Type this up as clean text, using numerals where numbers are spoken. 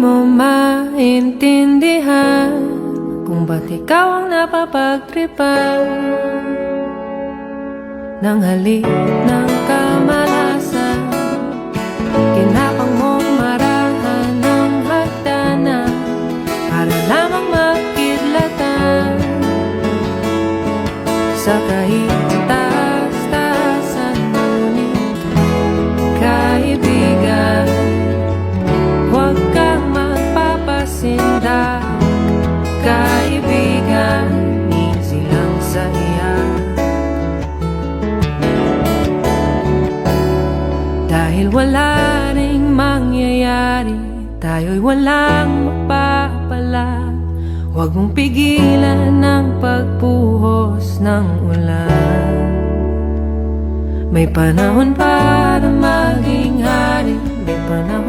mo maintindihan kung ba't ikaw ang napapagtripan ng halik ng kamalasan. Tinapang mong marahan ng hagdanan para lamang makidlatan sa kahitaas-taasan. Ngunit kaibigan, huwag kang magpapasinda. Kaibigan, easy lang sa iyan. Dahil wala ring mangyayari, tayo'y walang mapapala. Huwag mong pigilan ang pagbuhos ng ulan. May panahon para maging hari, may panahon